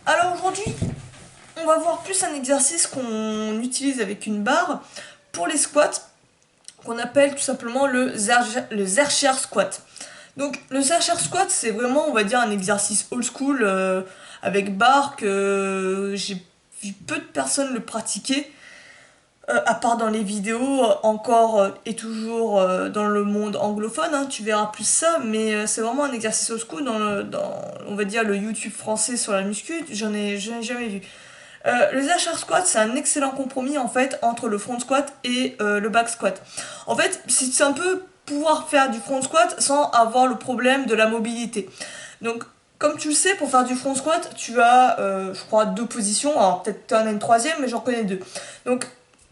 Alors aujourd'hui, on va voir plus un exercice qu'on utilise avec une barre pour les squats, qu'on appelle tout simplement le Zercher squat. Donc le Zercher squat, c'est vraiment, on va dire, un exercice old school avec barre que j'ai vu peu de personnes le pratiquer. À part dans les vidéos, encore et toujours dans le monde anglophone, hein, tu verras plus ça, mais c'est vraiment un exercice old school dans, on va dire, le YouTube français sur la muscu, j'en ai jamais vu. Le Zercher squat, c'est un excellent compromis en fait entre le front squat et le back squat. En fait, c'est un peu pouvoir faire du front squat sans avoir le problème de la mobilité. Donc, comme tu le sais, pour faire du front squat, tu as, je crois, deux positions. Alors, peut-être tu en as une troisième, mais j'en connais deux. Donc,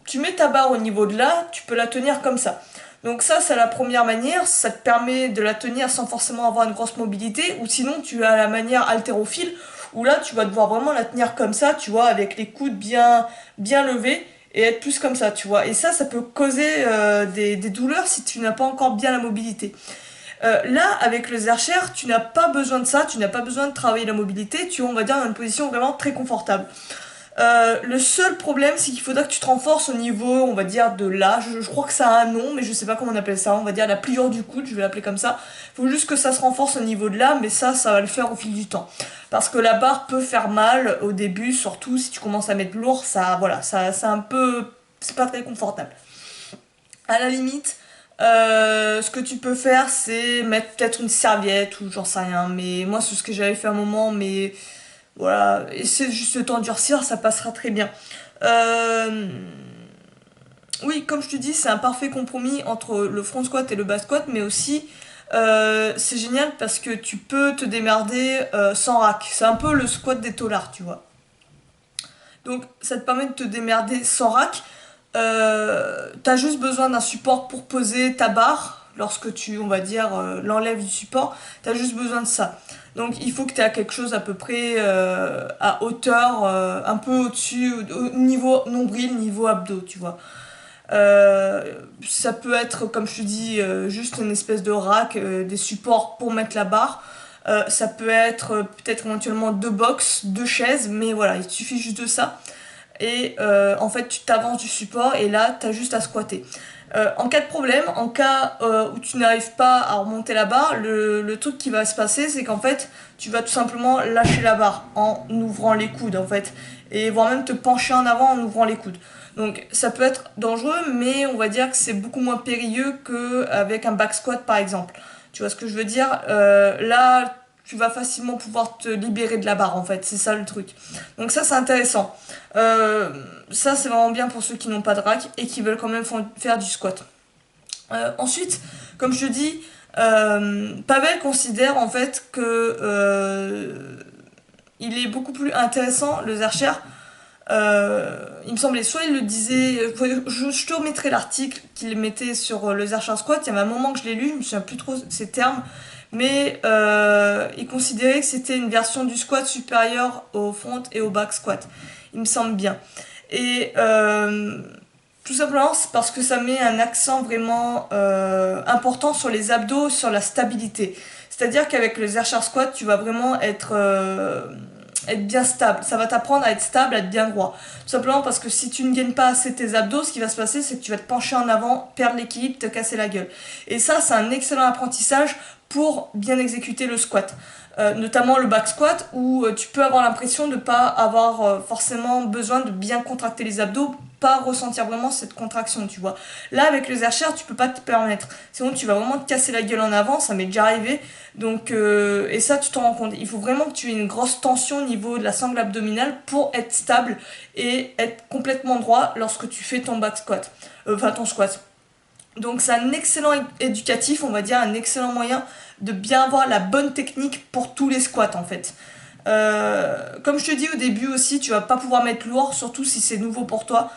tu mets ta barre au niveau de là, tu peux la tenir comme ça. Donc ça, c'est la première manière, ça te permet de la tenir sans forcément avoir une grosse mobilité, ou sinon tu as la manière haltérophile, où là tu vas devoir vraiment la tenir comme ça, tu vois, avec les coudes bien levés, et être plus comme ça, tu vois. Et ça peut causer des douleurs si tu n'as pas encore bien la mobilité. Là, avec le Zercher, tu n'as pas besoin de ça, tu n'as pas besoin de travailler la mobilité, tu es, on va dire, dans une position vraiment très confortable. Le seul problème, c'est qu'il faudra que tu te renforces au niveau, on va dire, de là. Je crois que ça a un nom, mais je sais pas comment on appelle ça. On va dire la pliure du coude, je vais l'appeler comme ça. Il faut juste que ça se renforce au niveau de là, mais ça va le faire au fil du temps. Parce que la barre peut faire mal au début, surtout si tu commences à mettre lourd, c'est un peu, c'est pas très confortable. À la limite, ce que tu peux faire, c'est mettre peut-être une serviette ou j'en sais rien. Mais moi, c'est ce que j'avais fait un moment, mais voilà, essaie juste de t'endurcir, ça passera très bien. Euh, oui, comme je te dis, c'est un parfait compromis entre le front squat et le back squat, mais aussi c'est génial parce que tu peux te démerder sans rack. C'est un peu le squat des taulards, tu vois. Donc ça te permet de te démerder sans rack. T'as juste besoin d'un support pour poser ta barre lorsque tu, on va dire, l'enlèves du support. T'as juste besoin de ça. Donc il faut que tu aies quelque chose à peu près à hauteur, un peu au-dessus, au niveau nombril, niveau abdos, tu vois. Ça peut être, comme je te dis, juste une espèce de rack, des supports pour mettre la barre. Ça peut être peut-être éventuellement deux box, deux chaises, mais voilà, il suffit juste de ça. Et en fait, tu t'avances du support et là, tu as juste à squatter. En cas de problème, en cas où tu n'arrives pas à remonter la barre, le truc qui va se passer, c'est qu'en fait, tu vas tout simplement lâcher la barre en ouvrant les coudes, en fait. Et voire même te pencher en avant en ouvrant les coudes. Donc ça peut être dangereux, mais on va dire que c'est beaucoup moins périlleux qu'avec un back squat par exemple. Tu vois ce que je veux dire? Là, tu vas facilement pouvoir te libérer de la barre en fait, c'est ça le truc. Donc ça c'est intéressant. Ça c'est vraiment bien pour ceux qui n'ont pas de rack et qui veulent quand même faire du squat. Ensuite, comme je te dis, Pavel considère en fait que il est beaucoup plus intéressant le Zercher. Il me semblait, soit il le disait, je te remettrai l'article qu'il mettait sur le Zercher squat, il y avait un moment que je l'ai lu, je me souviens plus trop ces termes, mais il considérait que c'était une version du squat supérieure au front et au back squat, il me semble bien. Et tout simplement, c'est parce que ça met un accent vraiment important sur les abdos, sur la stabilité. C'est-à-dire qu'avec le Zercher squat, tu vas vraiment être bien stable. Ça va t'apprendre à être stable, à être bien droit. Tout simplement parce que si tu ne gagnes pas assez tes abdos, ce qui va se passer, c'est que tu vas te pencher en avant, perdre l'équilibre, te casser la gueule. Et ça, c'est un excellent apprentissage pour bien exécuter le squat. Notamment le back squat où tu peux avoir l'impression de ne pas avoir forcément besoin de bien contracter les abdos, pas ressentir vraiment cette contraction, tu vois. Là, avec le Zercher, tu peux pas te permettre. Sinon, tu vas vraiment te casser la gueule en avant, ça m'est déjà arrivé. Donc, et ça, tu t'en rends compte. Il faut vraiment que tu aies une grosse tension au niveau de la sangle abdominale pour être stable et être complètement droit lorsque tu fais ton back squat. Enfin, ton squat. Donc c'est un excellent éducatif, on va dire, un excellent moyen de bien avoir la bonne technique pour tous les squats en fait. Comme je te dis au début aussi, tu vas pas pouvoir mettre lourd, surtout si c'est nouveau pour toi.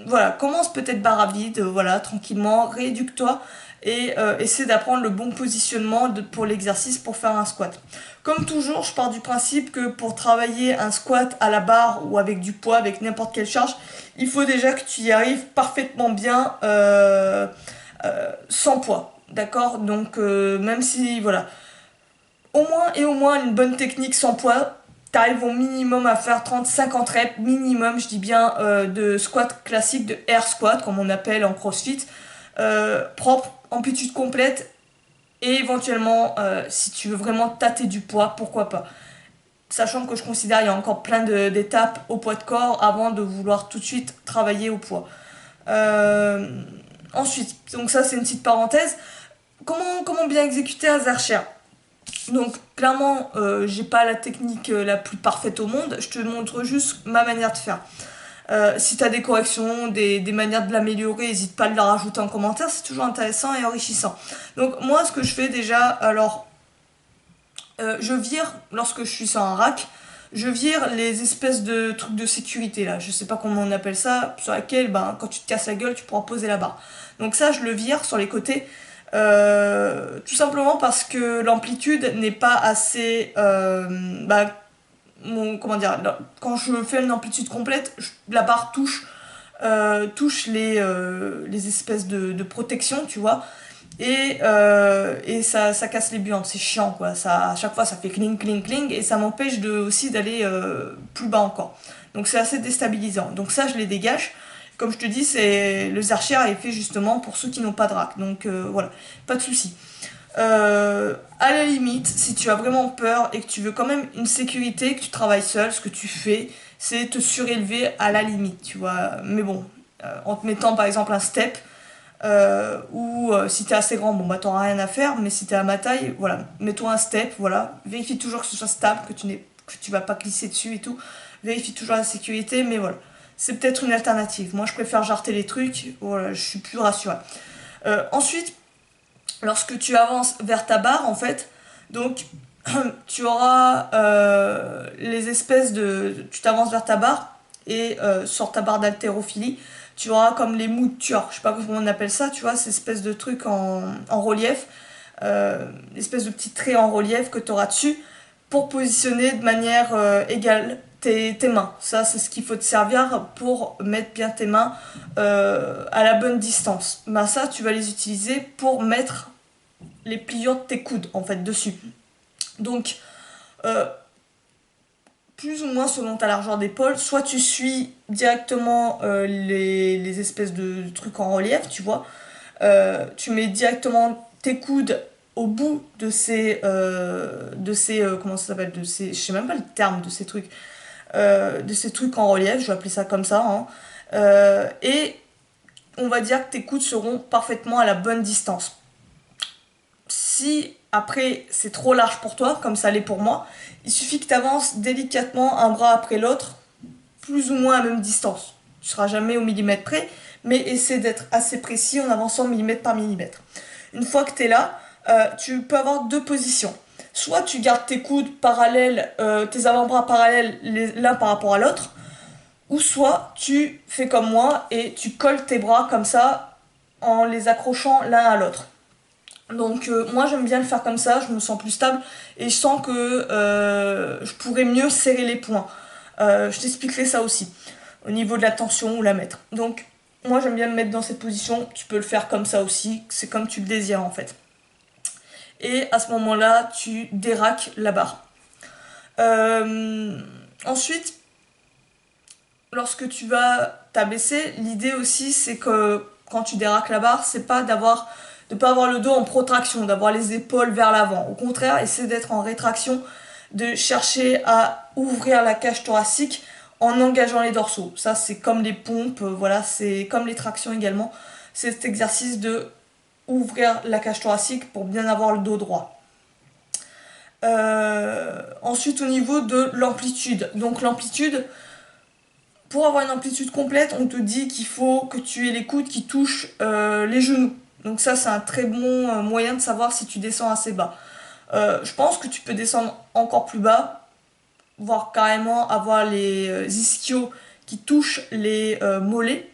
Voilà, commence peut-être barre à vide, voilà, tranquillement, rééduque-toi et essaie d'apprendre le bon positionnement pour l'exercice pour faire un squat. Comme toujours, je pars du principe que pour travailler un squat à la barre ou avec du poids, avec n'importe quelle charge, il faut déjà que tu y arrives parfaitement bien sans poids. D'accord? Donc même si, voilà, au moins une bonne technique sans poids, t'arrives au minimum à faire 30-50 reps, minimum, je dis bien, de squat classique, de air squat, comme on appelle en crossfit, propre, amplitude complète, et éventuellement, si tu veux vraiment tâter du poids, pourquoi pas. Sachant que je considère qu'il y a encore plein d'étapes au poids de corps avant de vouloir tout de suite travailler au poids. Euh, Ensuite, donc ça c'est une petite parenthèse. Comment bien exécuter un Zercher? Donc clairement, j'ai pas la technique la plus parfaite au monde, je te montre juste ma manière de faire. Si tu as des corrections, des manières de l'améliorer, n'hésite pas à le rajouter en commentaire, c'est toujours intéressant et enrichissant. Donc moi, ce que je fais déjà, alors, je vire, lorsque je suis sur un rack, je vire les espèces de trucs de sécurité là, je sais pas comment on appelle ça, sur laquelle, ben, quand tu te casses la gueule, tu pourras poser la barre. Donc ça, je le vire sur les côtés, tout simplement parce que l'amplitude n'est pas assez... comment dire, quand je fais une amplitude complète, la barre touche les espèces de protection, tu vois, et ça casse les buantes, c'est chiant quoi, ça, à chaque fois ça fait cling cling cling, et ça m'empêche aussi d'aller plus bas encore. Donc c'est assez déstabilisant. Donc ça, je les dégage. Comme je te dis, le Zercher est fait justement pour ceux qui n'ont pas de rack. Donc voilà, pas de souci. À la limite, si tu as vraiment peur et que tu veux quand même une sécurité, que tu travailles seul, ce que tu fais, c'est te surélever à la limite, tu vois. Mais bon, en te mettant par exemple un step, ou si t'es assez grand, bon bah t'auras rien à faire, mais si t'es à ma taille, voilà, mets-toi un step, voilà. Vérifie toujours que ce soit stable, que tu vas pas glisser dessus et tout. Vérifie toujours la sécurité, mais voilà. C'est peut-être une alternative. Moi, je préfère jarter les trucs, voilà, je suis plus rassurée. Ensuite, lorsque tu avances vers ta barre, en fait, donc tu auras les espèces de... Tu t'avances vers ta barre, et sur ta barre d'haltérophilie, tu auras comme les moutures, je sais pas comment on appelle ça, tu vois, ces espèces de trucs en relief, espèces de petits traits en relief que tu auras dessus, pour positionner de manière égale tes mains. Ça, c'est ce qu'il faut te servir pour mettre bien tes mains à la bonne distance. Ben, ça, tu vas les utiliser pour mettre les pliants de tes coudes, en fait, dessus. Donc, plus ou moins selon ta largeur d'épaule, soit tu suis directement les espèces de trucs en relief, tu vois, tu mets directement tes coudes au bout comment ça s'appelle, je sais même pas le terme de ces trucs en relief, je vais appeler ça comme ça, hein. Et on va dire que tes coudes seront parfaitement à la bonne distance. Si après c'est trop large pour toi, comme ça l'est pour moi, il suffit que tu avances délicatement un bras après l'autre, plus ou moins à la même distance. Tu ne seras jamais au millimètre près, mais essaie d'être assez précis en avançant millimètre par millimètre. Une fois que tu es là, tu peux avoir deux positions. Soit tu gardes tes coudes parallèles, tes avant-bras parallèles l'un par rapport à l'autre, ou soit tu fais comme moi et tu colles tes bras comme ça en les accrochant l'un à l'autre. Donc moi j'aime bien le faire comme ça, je me sens plus stable et je sens que je pourrais mieux serrer les poings. Je t'expliquerai ça aussi, au niveau de la tension ou la mettre. Donc moi j'aime bien me mettre dans cette position, tu peux le faire comme ça aussi, c'est comme tu le désires en fait. Et à ce moment-là, tu déraques la barre. Ensuite, lorsque tu vas t'abaisser, l'idée aussi c'est que quand tu déraques la barre, c'est pas de pas avoir le dos en protraction, d'avoir les épaules vers l'avant. Au contraire, essaie d'être en rétraction, de chercher à ouvrir la cage thoracique en engageant les dorsaux. Ça, c'est comme les pompes, voilà, c'est comme les tractions également. C'est cet exercice de ouvrir la cage thoracique pour bien avoir le dos droit. Ensuite, au niveau de l'amplitude. Donc l'amplitude, pour avoir une amplitude complète, on te dit qu'il faut que tu aies les coudes qui touchent les genoux. Donc ça, c'est un très bon moyen de savoir si tu descends assez bas. Je pense que tu peux descendre encore plus bas, voire carrément avoir les ischios qui touchent les mollets.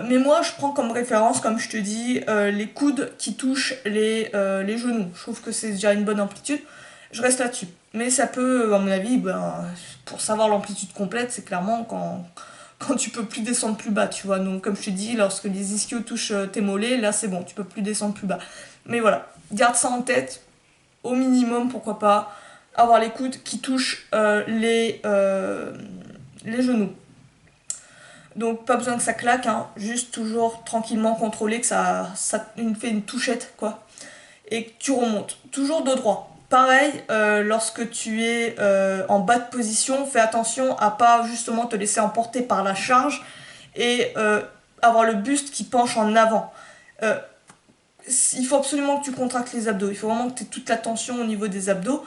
Mais moi, je prends comme référence, comme je te dis, les coudes qui touchent les genoux. Je trouve que c'est déjà une bonne amplitude. Je reste là-dessus. Mais ça peut, à mon avis, pour savoir l'amplitude complète, c'est clairement quand tu peux plus descendre plus bas, tu vois. Donc, comme je te dis, lorsque les ischios touchent tes mollets, là, c'est bon, tu peux plus descendre plus bas. Mais voilà, garde ça en tête, au minimum, pourquoi pas, avoir les coudes qui touchent les genoux. Donc pas besoin que ça claque, hein, juste toujours tranquillement contrôler que ça fait une touchette, quoi. Et que tu remontes. Toujours dos droit. Pareil, lorsque tu es en bas de position, fais attention à pas justement te laisser emporter par la charge et avoir le buste qui penche en avant. Euh, il faut absolument que tu contractes les abdos. Il faut vraiment que tu aies toute la tension au niveau des abdos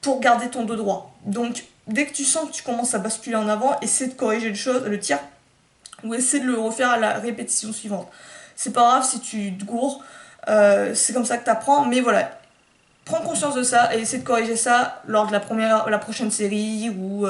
pour garder ton dos droit. Donc, dès que tu sens que tu commences à basculer en avant, essaie de corriger le tir ou essaie de le refaire à la répétition suivante. C'est pas grave si tu te gourres, c'est comme ça que tu apprends, mais voilà. Prends conscience de ça et essaie de corriger ça lors de la prochaine série ou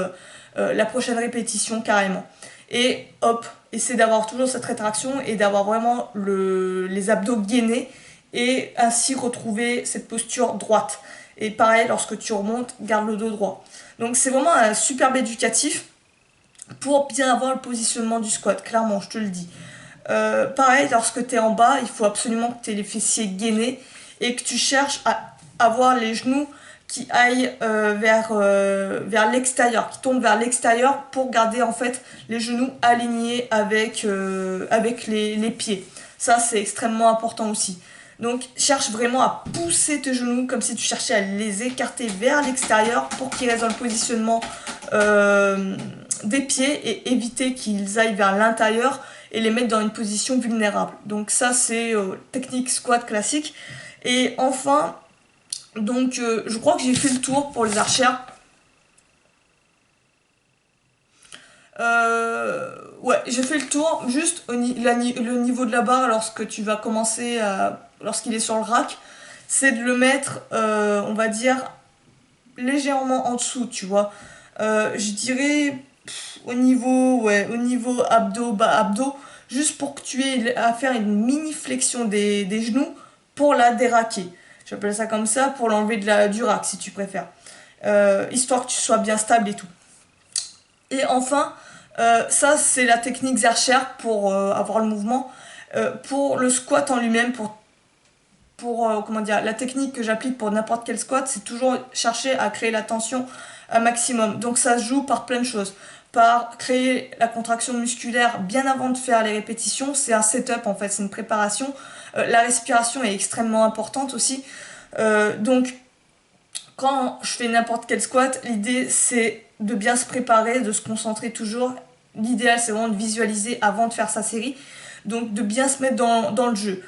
la prochaine répétition carrément. Et hop, essaie d'avoir toujours cette rétraction et d'avoir vraiment les abdos gainés et ainsi retrouver cette posture droite. Et pareil, lorsque tu remontes, garde le dos droit. Donc c'est vraiment un superbe éducatif pour bien avoir le positionnement du squat, clairement, je te le dis. Pareil, lorsque tu es en bas, il faut absolument que tu aies les fessiers gainés et que tu cherches à avoir les genoux qui aillent vers l'extérieur, qui tombent vers l'extérieur pour garder en fait les genoux alignés avec les pieds. Ça, c'est extrêmement important aussi. Donc, cherche vraiment à pousser tes genoux comme si tu cherchais à les écarter vers l'extérieur pour qu'ils restent dans le positionnement des pieds et éviter qu'ils aillent vers l'intérieur et les mettre dans une position vulnérable. Donc ça, c'est technique squat classique. Et enfin, donc je crois que j'ai fait le tour pour les archères. Ouais, j'ai fait le tour. Juste le niveau de la barre lorsque tu vas commencer lorsqu'il est sur le rack, c'est de le mettre, on va dire, légèrement en dessous, tu vois. Je dirais au niveau abdos, bas abdos, juste pour que tu aies à faire une mini flexion des genoux pour la déraquer. J'appelle ça comme ça pour l'enlever du rack si tu préfères. Histoire que tu sois bien stable et tout. Et enfin, ça c'est la technique Zercher pour avoir le mouvement. Pour le squat en lui-même, comment dire, la technique que j'applique pour n'importe quel squat, c'est toujours chercher à créer la tension un maximum. Donc ça se joue par plein de choses. Par créer la contraction musculaire bien avant de faire les répétitions, c'est un setup en fait, c'est une préparation. La respiration est extrêmement importante aussi. Donc quand je fais n'importe quel squat, l'idée c'est de bien se préparer, de se concentrer toujours. L'idéal c'est vraiment de visualiser avant de faire sa série. Donc de bien se mettre dans le jeu.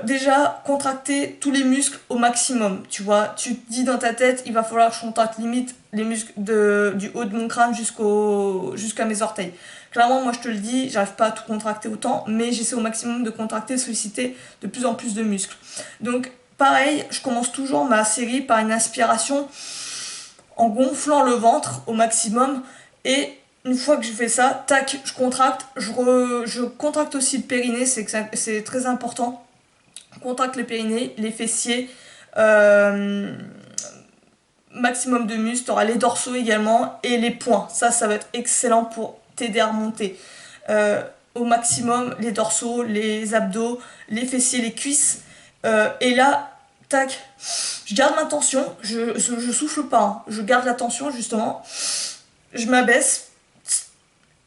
Déjà, contracter tous les muscles au maximum. Tu vois, tu te dis dans ta tête, il va falloir que je contracte limite les muscles du haut de mon crâne jusqu'à mes orteils. Clairement, moi je te le dis, j'arrive pas à tout contracter autant, mais j'essaie au maximum de contracter, solliciter de plus en plus de muscles. Donc, pareil, je commence toujours ma série par une inspiration en gonflant le ventre au maximum et une fois que je fais ça, tac, je contracte, je contracte aussi le périnée, c'est très important. Je contracte le périnée, les fessiers, maximum de muscles, tu auras les dorsaux également et les poings. Ça va être excellent pour t'aider à remonter. Au maximum, les dorsaux, les abdos, les fessiers, les cuisses. Et là, tac, je garde ma tension, je souffle pas, hein. Je garde la tension justement, je m'abaisse,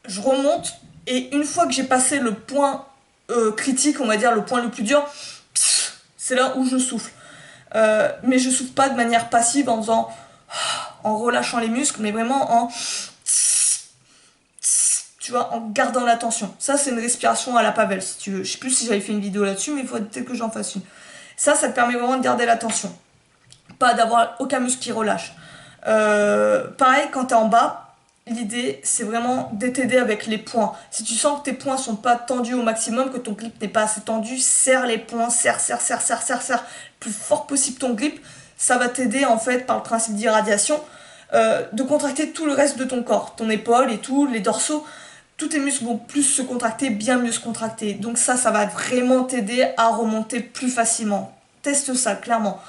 je remonte et une fois que j'ai passé le point critique, on va dire le point le plus dur, c'est là où je souffle. Mais je souffle pas de manière passive en relâchant les muscles, mais vraiment tu vois, en gardant la tension. Ça, c'est une respiration à la Pavel, si tu veux. Je sais plus si j'avais fait une vidéo là-dessus, mais il faut peut-être que j'en fasse une. Ça te permet vraiment de garder la tension. Pas d'avoir aucun muscle qui relâche. Pareil, quand t'es en bas, l'idée, c'est vraiment de t'aider avec les poings. Si tu sens que tes poings sont pas tendus au maximum, que ton grip n'est pas assez tendu, serre les poings, serre. Le plus fort possible ton grip. Ça va t'aider, en fait, par le principe d'irradiation, de contracter tout le reste de ton corps. Ton épaule et tout, les dorsaux. Tous tes muscles vont plus se contracter, bien mieux se contracter. Donc ça va vraiment t'aider à remonter plus facilement. Teste ça, clairement.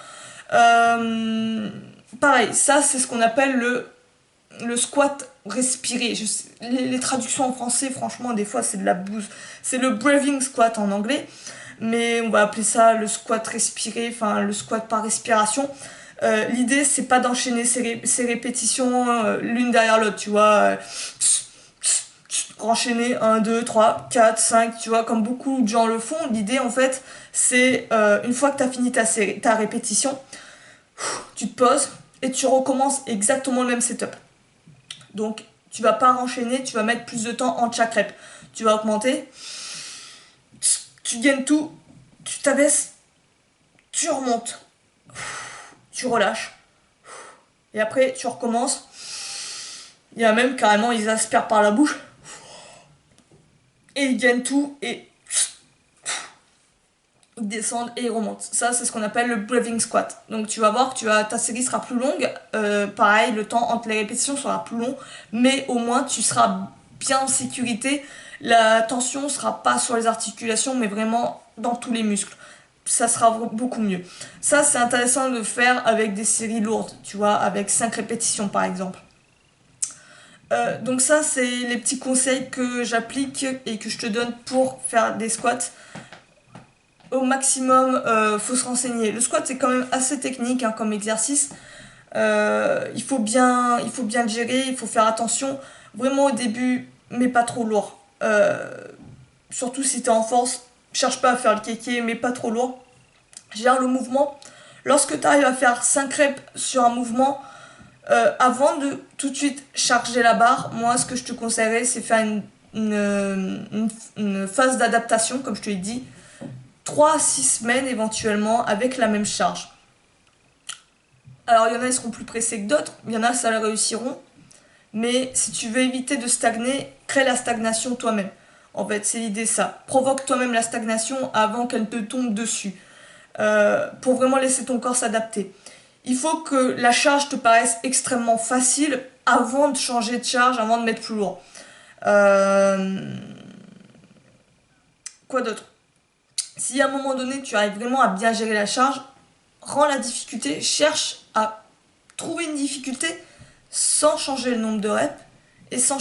Pareil, ça c'est ce qu'on appelle le squat respiré. Les traductions en français, franchement, des fois c'est de la bouse. C'est le breathing squat en anglais, mais on va appeler ça le squat respiré, enfin le squat par respiration. L'idée, c'est pas d'enchaîner ces répétitions l'une derrière l'autre, tu vois. Enchaîner 1, 2, 3, 4, 5, tu vois, comme beaucoup de gens le font. L'idée, en fait, c'est une fois que tu as fini ta répétition, tu te poses et tu recommences exactement le même setup. Donc, tu vas pas enchaîner, tu vas mettre plus de temps en chaque rep. Tu vas augmenter, tu gagnes tout, tu t'abaisses, tu remontes, tu relâches. Et après, tu recommences. Il y a même carrément, ils aspirent par la bouche. Et ils gagnent tout et ils descendent et ils remontent. Ça, c'est ce qu'on appelle le breathing squat. Donc tu vas voir que ta série sera plus longue. Pareil, le temps entre les répétitions sera plus long. Mais au moins, tu seras bien en sécurité. La tension sera pas sur les articulations, mais vraiment dans tous les muscles. Ça sera beaucoup mieux. Ça, c'est intéressant de faire avec des séries lourdes, tu vois, avec 5 répétitions par exemple. Donc ça, c'est les petits conseils que j'applique et que je te donne pour faire des squats. Au maximum, faut se renseigner. Le squat, c'est quand même assez technique hein, comme exercice. Il faut bien le gérer, il faut faire attention. Vraiment au début, mais pas trop lourd. Surtout si tu es en force, cherche pas à faire le kéké, mais pas trop lourd. Gère le mouvement. Lorsque tu arrives à faire 5 reps sur un mouvement, avant de tout de suite charger la barre, moi ce que je te conseillerais c'est faire une phase d'adaptation, comme je te l'ai dit, 3 à 6 semaines éventuellement avec la même charge. Alors il y en a qui seront plus pressés que d'autres, il y en a ça le réussiront, mais si tu veux éviter de stagner, crée la stagnation toi-même. En fait c'est l'idée ça, provoque toi-même la stagnation avant qu'elle te tombe dessus, pour vraiment laisser ton corps s'adapter. Il faut que la charge te paraisse extrêmement facile avant de changer de charge, avant de mettre plus lourd. Quoi d'autre? Si à un moment donné tu arrives vraiment à bien gérer la charge, rends la difficulté, cherche à trouver une difficulté sans changer le nombre de reps et sans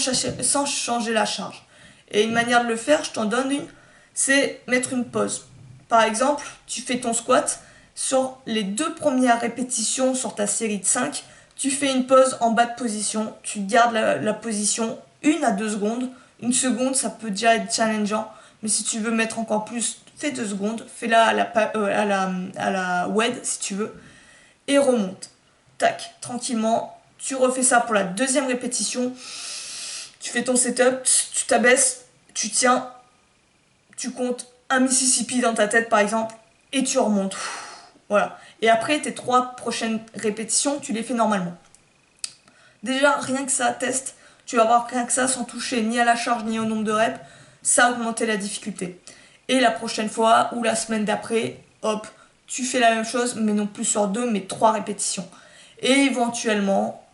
changer la charge. Et une manière de le faire, je t'en donne une, c'est mettre une pause. Par exemple, tu fais ton squat, sur les 2 premières répétitions sur ta série de 5, tu fais une pause en bas de position, tu gardes la position 1 à 2 secondes. Une seconde, ça peut déjà être challengeant, mais si tu veux mettre encore plus, fais 2 secondes, fais-la à la WED si tu veux, et remonte. Tac, tranquillement, tu refais ça pour la 2e répétition, tu fais ton setup, tu t'abaisses, tu tiens, tu comptes un Mississippi dans ta tête par exemple, et tu remontes. Voilà. Et après, tes 3 prochaines répétitions, tu les fais normalement. Déjà, rien que ça, teste. Tu vas voir rien que ça, sans toucher ni à la charge ni au nombre de reps, ça a augmenté la difficulté. Et la prochaine fois, ou la semaine d'après, hop, tu fais la même chose, mais non plus sur 2, mais 3 répétitions. Et éventuellement,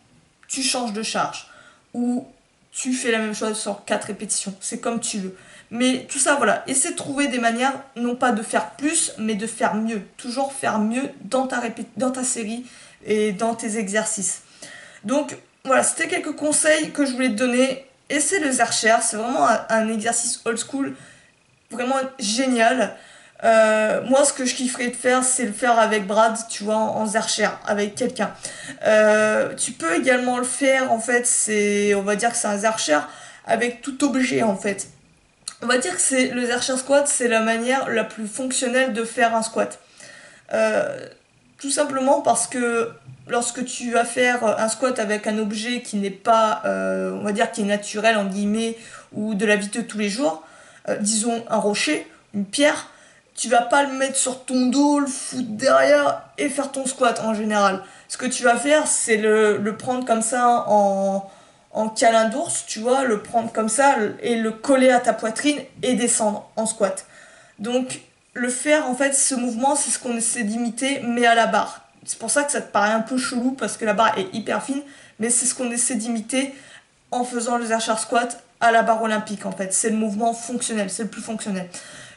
tu changes de charge. Ou tu fais la même chose sur 4 répétitions. C'est comme tu veux. Mais tout ça, voilà. Essaie de trouver des manières, non pas de faire plus, mais de faire mieux. Toujours faire mieux dans ta série et dans tes exercices. Donc, voilà, c'était quelques conseils que je voulais te donner. Essaie le Zercher, c'est vraiment un exercice old school, vraiment génial. Moi, ce que je kifferais de faire, c'est le faire avec Brad, tu vois, en Zercher, avec quelqu'un. Tu peux également le faire, en fait, on va dire que c'est un Zercher avec tout objet, en fait. On va dire que le Zercher squat, c'est la manière la plus fonctionnelle de faire un squat. Tout simplement parce que lorsque tu vas faire un squat avec un objet qui n'est pas, on va dire, qui est naturel, en guillemets, ou de la vie de tous les jours, disons un rocher, une pierre, tu vas pas le mettre sur ton dos, le foutre derrière et faire ton squat en général. Ce que tu vas faire, c'est le prendre comme ça en câlin d'ours, tu vois, le prendre comme ça et le coller à ta poitrine et descendre en squat. Donc, le faire, en fait, ce mouvement, c'est ce qu'on essaie d'imiter, mais à la barre. C'est pour ça que ça te paraît un peu chelou, parce que la barre est hyper fine, mais c'est ce qu'on essaie d'imiter en faisant le Zercher squat à la barre olympique, en fait. C'est le mouvement fonctionnel, c'est le plus fonctionnel.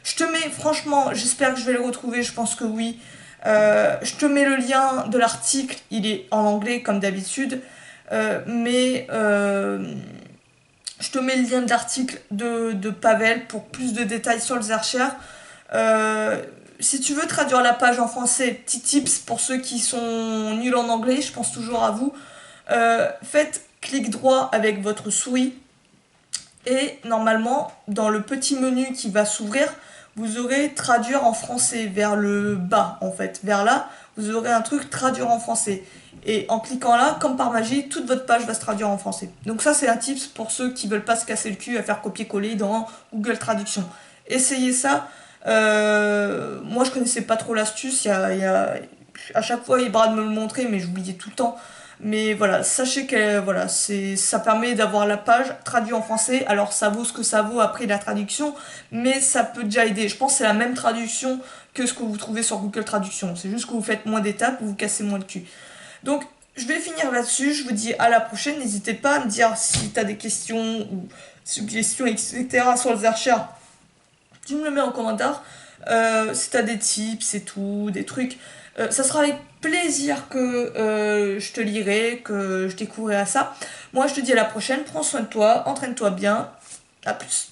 Je te mets, franchement, j'espère que je vais le retrouver, je pense que oui. Je te mets le lien de l'article, il est en anglais, comme d'habitude, mais je te mets le lien de l'article de Pavel pour plus de détails sur le Zercher. si tu veux traduire la page en français, petit tips pour ceux qui sont nuls en anglais, je pense toujours à vous. Faites clic droit avec votre souris et normalement, dans le petit menu qui va s'ouvrir, vous aurez traduire en français vers le bas en fait. Vers là, vous aurez un truc traduire en français. Et en cliquant là, comme par magie, toute votre page va se traduire en français. Donc ça, c'est un tips pour ceux qui veulent pas se casser le cul à faire copier-coller dans Google Traduction. Essayez ça. Moi, je connaissais pas trop l'astuce. À chaque fois, il brade me le montrer, mais j'oubliais tout le temps. Mais voilà, sachez que voilà, ça permet d'avoir la page traduite en français. Alors ça vaut ce que ça vaut après la traduction, mais ça peut déjà aider. Je pense que c'est la même traduction que ce que vous trouvez sur Google Traduction. C'est juste que vous faites moins d'étapes, vous vous cassez moins le cul. Donc je vais finir là-dessus. Je vous dis à la prochaine. N'hésitez pas à me dire si tu as des questions ou suggestions, etc. sur le Zercher. Tu me le mets en commentaire. Si tu as des tips et tout, des trucs. Ça sera avec plaisir que je te lirai, que je découvrirai ça. Moi, je te dis à la prochaine. Prends soin de toi, entraîne-toi bien. À plus.